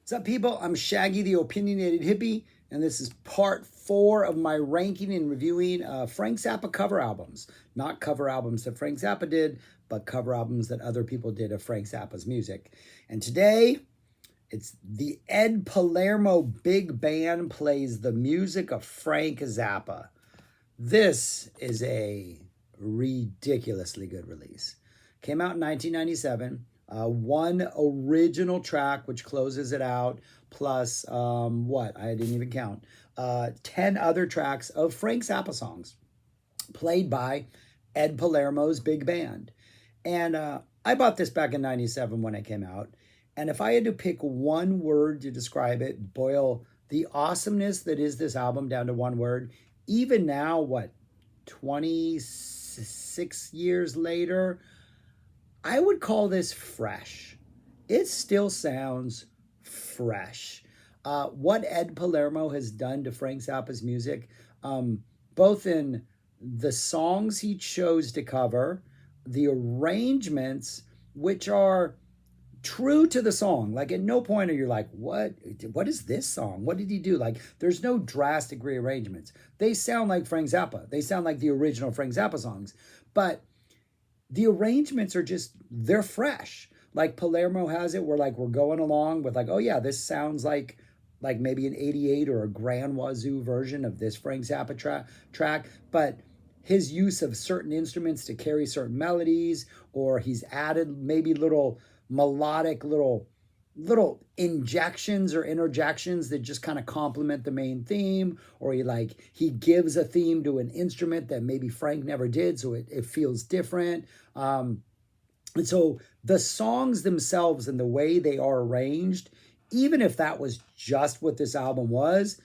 What's up, people? I'm Shaggy, the Opinionated Hippie, and this is part 4 of my ranking and reviewing Frank Zappa cover albums. Not cover albums that Frank Zappa did, but cover albums that other people did of Frank Zappa's music. And today, it's the Ed Palermo Big Band plays the music of Frank Zappa. This is a ridiculously good release. Came out in 1997. One original track, which closes it out, plus I didn't even count. 10 other tracks of Frank Zappa songs played by Ed Palermo's Big Band. And I bought this back in 97 when it came out. And if I had to pick one word to describe it, boil the awesomeness that is this album down to one word, even now, 26 years later, I would call this fresh. It still sounds fresh. What Ed Palermo has done to Frank Zappa's music, both in the songs he chose to cover, the arrangements, which are true to the song. Like at no point are you like, what is this song? What did he do? Like there's no drastic rearrangements. They sound like Frank Zappa. They sound like the original Frank Zappa songs. But the arrangements are they're fresh. Like Palermo has it where like we're going along with like, oh yeah, this sounds like maybe an 88 or a Grand Wazoo version of this Frank Zappa track. But his use of certain instruments to carry certain melodies, or he's added maybe little melodic little injections or interjections that just kind of complement the main theme, or he gives a theme to an instrument that maybe Frank never did, so it feels different. And so the songs themselves and the way they are arranged, even if that was just what this album was,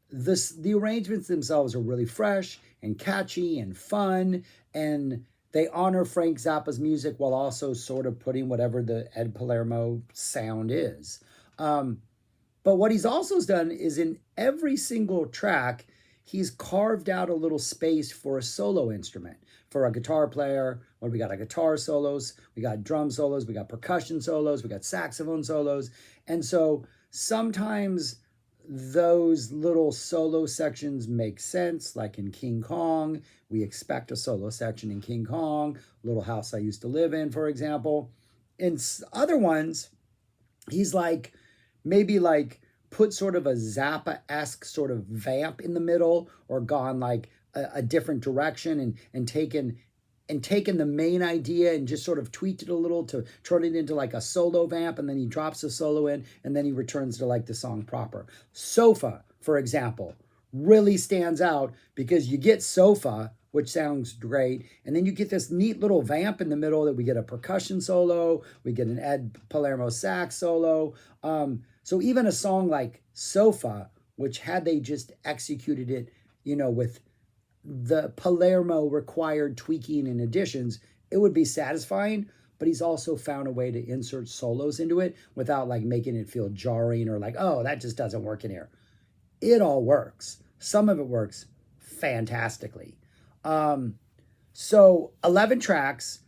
the arrangements themselves are really fresh and catchy and fun, and they honor Frank Zappa's music while also sort of putting whatever the Ed Palermo sound is. But what he's also done is in every single track, he's carved out a little space for a solo instrument, for a guitar player. We got guitar solos, we got drum solos, we got percussion solos, we got saxophone solos. And so sometimes those little solo sections make sense, like in King Kong. We expect a solo section in King Kong, Little House I Used to Live In, for example. In other ones, he's maybe put sort of a Zappa-esque sort of vamp in the middle, or gone like a different direction and taken the main idea and just sort of tweaked it a little to turn it into like a solo vamp, and then he drops a solo in, and then he returns to like the song proper. Sofa, for example, really stands out because you get Sofa, which sounds great, and then you get this neat little vamp in the middle that we get a percussion solo, we get an Ed Palermo sax solo. So even a song like Sofa, which had they just executed it, with the Palermo required tweaking and additions, it would be satisfying. But he's also found a way to insert solos into it without making it feel jarring or oh, that just doesn't work in here. It all works. Some of it works fantastically. So 11 tracks.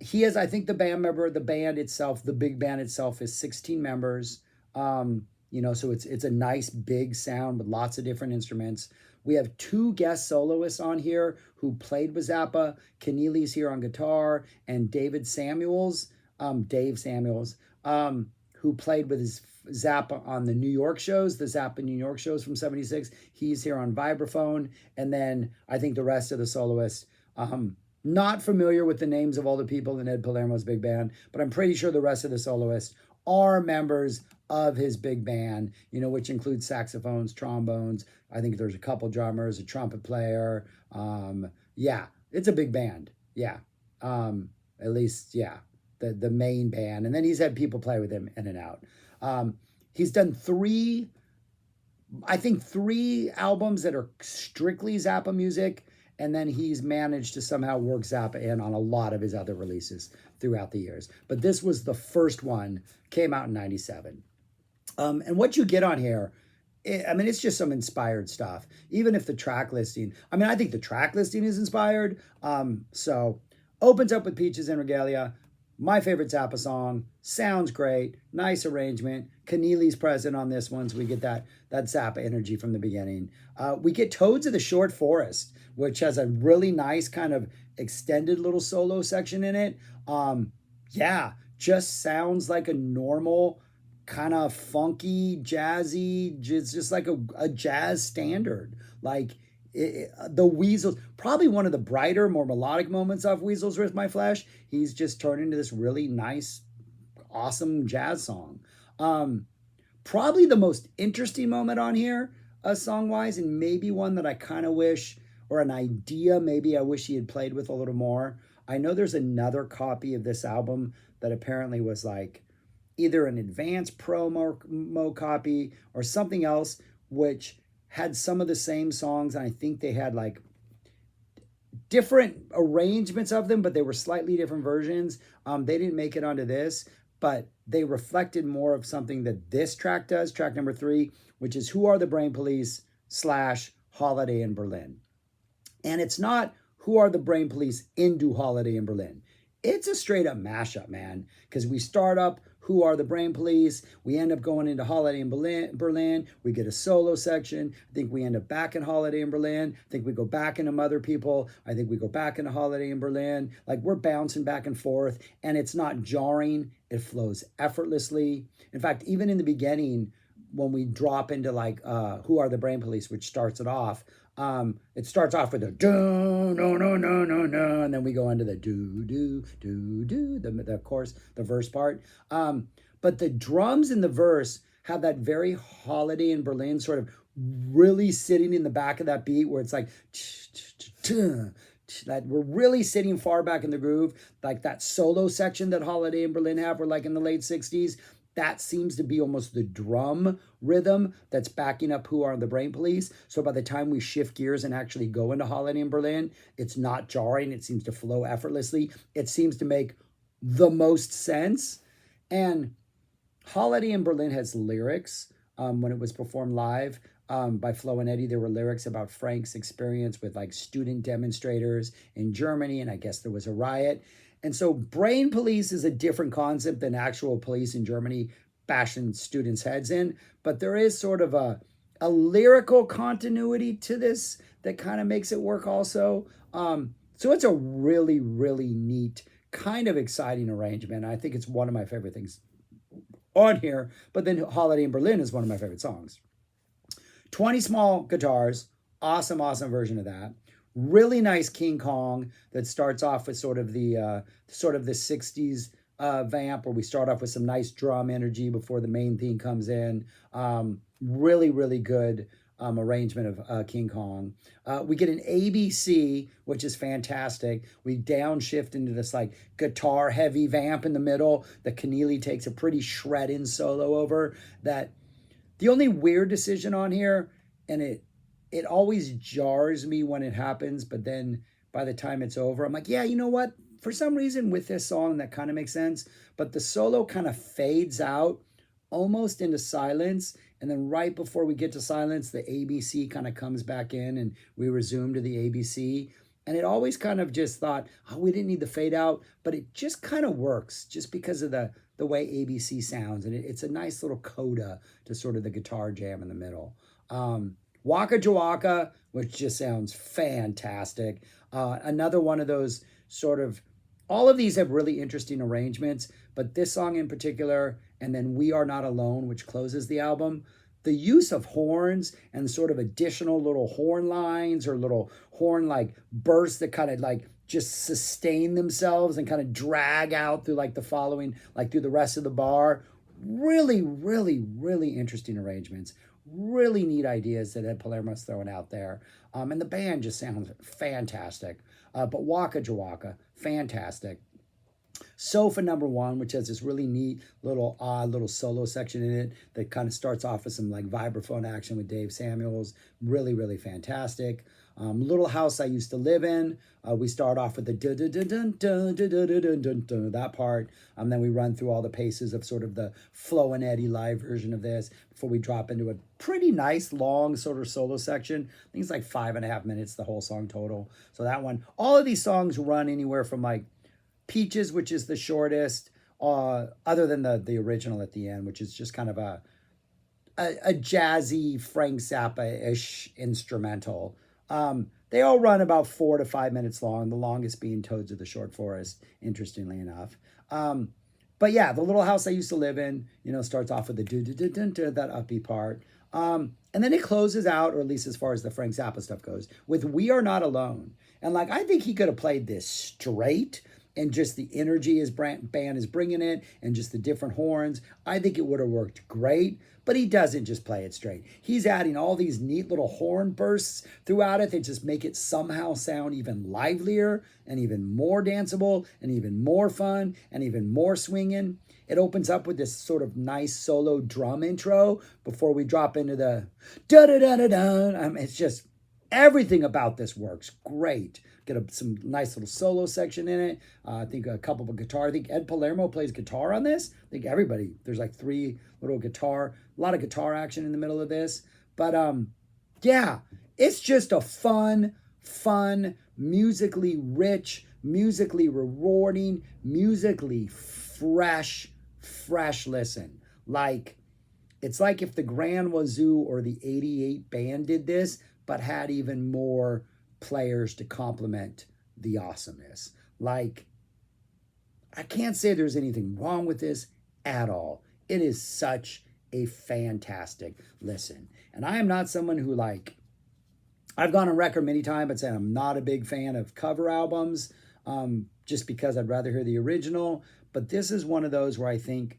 He has, I think the band itself, the big band itself, is 16 members. So it's a nice big sound with lots of different instruments. We have 2 guest soloists on here who played with Zappa. Keneally's here on guitar, and Dave Samuels, who played with his Zappa on the New York shows, the Zappa New York shows from 76. He's here on vibraphone. And then I think the rest of the soloists, not familiar with the names of all the people in Ed Palermo's big band, but I'm pretty sure the rest of the soloists are members of his big band, which includes saxophones, trombones. I think there's a couple drummers, a trumpet player. Yeah, it's a big band. Yeah. At least, yeah, the main band. And then he's had people play with him in and out. He's done 3 albums that are strictly Zappa music. And then he's managed to somehow work Zappa in on a lot of his other releases throughout the years. But this was the first one, came out in 97. And what you get on here, it's just some inspired stuff. Even if the track listing, I think the track listing is inspired. So opens up with Peaches and Regalia. My favorite Zappa song. Sounds great. Nice arrangement. Keneally's present on this one, so we get that Zappa energy from the beginning. We get Toads of the Short Forest, which has a really nice kind of extended little solo section in it. Yeah, just sounds like a normal kind of funky, jazzy, just like a jazz standard. Like the Weasels, probably one of the brighter, more melodic moments of Weasels with My Flesh. He's just turned into this really nice, awesome jazz song. Um, Probably the most interesting moment on here, song wise, and maybe one that I kind of wish, or an idea maybe I wish he had played with a little more. I know there's another copy of this album that apparently was like either an advanced promo copy or something else, which had some of the same songs. And I think they had like different arrangements of them, but they were slightly different versions. They didn't make it onto this, but they reflected more of something that this track does, track number 3, which is Who Are the Brain Police slash Holiday in Berlin. And it's not Who Are the Brain Police into Holiday in Berlin. It's a straight up mashup, man, because we start up Who Are the Brain Police? We end up going into Holiday in Berlin. We get a solo section. I think we end up back in Holiday in Berlin. I think we go back into Mother People. I think we go back into Holiday in Berlin. Like we're bouncing back and forth, and it's not jarring. It flows effortlessly. In fact, even in the beginning, when we drop into like Who Are the Brain Police, which starts it off, it starts off with a do no no no no no, and then we go into the do do do do the chorus, the verse part. But the drums in the verse have that very Holiday in Berlin sort of really sitting in the back of that beat where it's like that we're really sitting far back in the groove, like that solo section that Holiday in Berlin have, were like in the late 60s. That seems to be almost the drum rhythm that's backing up Who Are the Brain Police. So by the time we shift gears and actually go into Holiday in Berlin, it's not jarring. It seems to flow effortlessly. It seems to make the most sense. And Holiday in Berlin has lyrics. When it was performed live by Flo and Eddie, there were lyrics about Frank's experience with like student demonstrators in Germany, and I guess there was a riot. And so brain police is a different concept than actual police in Germany bashing students' heads in. But there is sort of a lyrical continuity to this that kind of makes it work also. So it's a really, really neat, kind of exciting arrangement. I think it's one of my favorite things on here. But then Holiday in Berlin is one of my favorite songs. 20 small guitars, awesome, awesome version of that. Really nice King Kong that starts off with sort of the 60s vamp, where we start off with some nice drum energy before the main theme comes in. Really, really good arrangement of King Kong. We get an ABC, which is fantastic. We downshift into this like guitar heavy vamp in the middle that Keneally takes a pretty shred-in solo over. That the only weird decision on here, and it always jars me when it happens, but then by the time it's over, I'm like, yeah, you know what? For some reason with this song, that kind of makes sense, but the solo kind of fades out almost into silence. And then right before we get to silence, the ABC kind of comes back in and we resume to the ABC. And it always kind of just thought, oh, we didn't need the fade out, but it just kind of works just because of the way ABC sounds. And it's a nice little coda to sort of the guitar jam in the middle. Waka Jawaka, which just sounds fantastic. Another one of those sort of, all of these have really interesting arrangements, but this song in particular, and then We Are Not Alone, which closes the album, the use of horns and sort of additional little horn lines or little horn like bursts that kind of like just sustain themselves and kind of drag out through like the following, like through the rest of the bar. Really, really, really interesting arrangements. Really neat ideas that Ed Palermo's throwing out there. And the band just sounds fantastic. But Waka Jawaka, fantastic. Sofa number 1, which has this really neat little odd little solo section in it that kind of starts off with some like vibraphone action with Dave Samuels. Really, really fantastic. Little House I Used to Live In. We start off with the that part. Then we run through all the paces of sort of the Flo and Eddie live version of this before we drop into a pretty nice long sort of solo section. I think it's like 5.5 minutes, the whole song total. So that one, all of these songs run anywhere from like Peaches, which is the shortest, other than the original at the end, which is just kind of a jazzy Frank Zappa-ish instrumental. They all run about 4 to 5 minutes long, the longest being Toads of the Short Forest, interestingly enough. But yeah, the little house I used to live in, starts off with the that upbeat part. And then it closes out, or at least as far as the Frank Zappa stuff goes, with We Are Not Alone. And like, I think he could have played this straight, and just the energy his band is bringing it, and just the different horns. I think it would have worked great, but he doesn't just play it straight. He's adding all these neat little horn bursts throughout it that just make it somehow sound even livelier and even more danceable and even more fun and even more swinging. It opens up with this sort of nice solo drum intro before we drop into the da-da-da-da-da. It's just, everything about this works great. Get some nice little solo section in it. I think a couple of guitar. I think Ed Palermo plays guitar on this. I think everybody, there's like 3 little guitar, a lot of guitar action in the middle of this. But yeah, it's just a fun, musically rich, musically rewarding, musically fresh listen. Like, it's like if the Grand Wazoo or the 88 band did this, but had even more players to complement the awesomeness. Like, I can't say there's anything wrong with this at all. It is such a fantastic listen. And I am not someone who, like, I've gone on record many times but saying I'm not a big fan of cover albums, just because I'd rather hear the original. But this is one of those where I think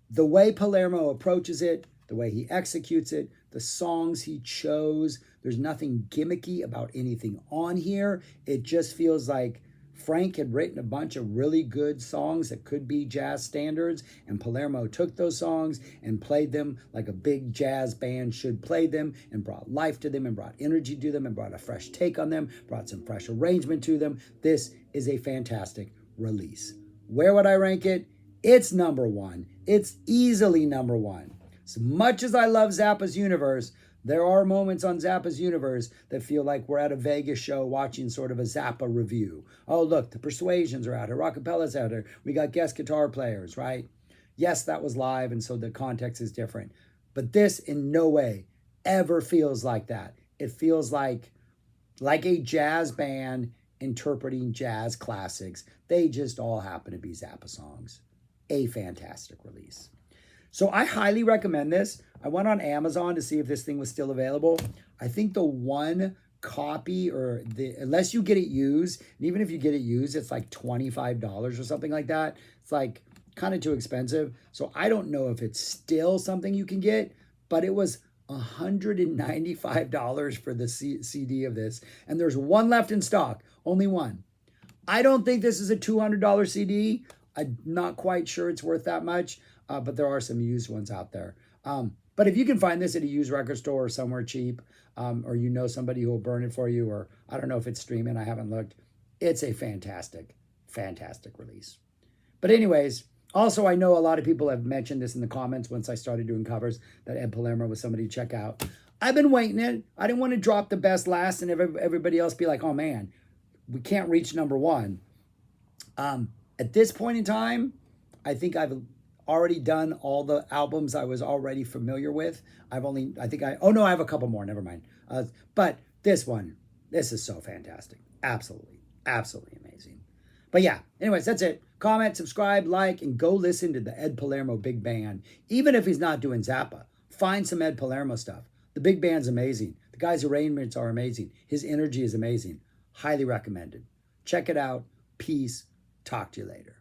the way Palermo approaches it, the way he executes it, the songs he chose, there's nothing gimmicky about anything on here. It just feels like Frank had written a bunch of really good songs that could be jazz standards, and Palermo took those songs and played them like a big jazz band should play them, and brought life to them, and brought energy to them, and brought a fresh take on them, brought some fresh arrangement to them. This is a fantastic release. Where would I rank it? It's number 1. It's easily number 1. As much as I love Zappa's Universe, there are moments on Zappa's Universe that feel like we're at a Vegas show watching sort of a Zappa review. Oh, look, the Persuasions are out here. Rockapella's out here. We got guest guitar players, right? Yes, that was live, and so the context is different. But this in no way ever feels like that. It feels like a jazz band interpreting jazz classics. They just all happen to be Zappa songs. A fantastic release. So I highly recommend this. I went on Amazon to see if this thing was still available. I think the one copy, unless you get it used, and even if you get it used, it's like $25 or something like that. It's like kind of too expensive. So I don't know if it's still something you can get, but it was $195 for the CD of this. And there's one left in stock, only one. I don't think this is a $200 CD. I'm not quite sure it's worth that much. But there are some used ones out there. But if you can find this at a used record store or somewhere cheap, or you know somebody who will burn it for you, or I don't know if it's streaming, I haven't looked. It's a fantastic release. But anyways, also I know a lot of people have mentioned this in the comments once I started doing covers, that Ed Palermo was somebody to check out. I've been waiting it. I didn't want to drop the best last and everybody else be like, oh man, we can't reach number 1. At this point in time, I think I've already done all the albums I was already familiar with. I have a couple more, never mind. But this is so fantastic. Absolutely amazing. But yeah, anyways, that's it. Comment, subscribe, like, and go listen to the Ed Palermo Big Band. Even if he's not doing Zappa, find some Ed Palermo stuff. The Big Band's amazing. The guy's arrangements are amazing. His energy is amazing. Highly recommended. Check it out. Peace. Talk to you later.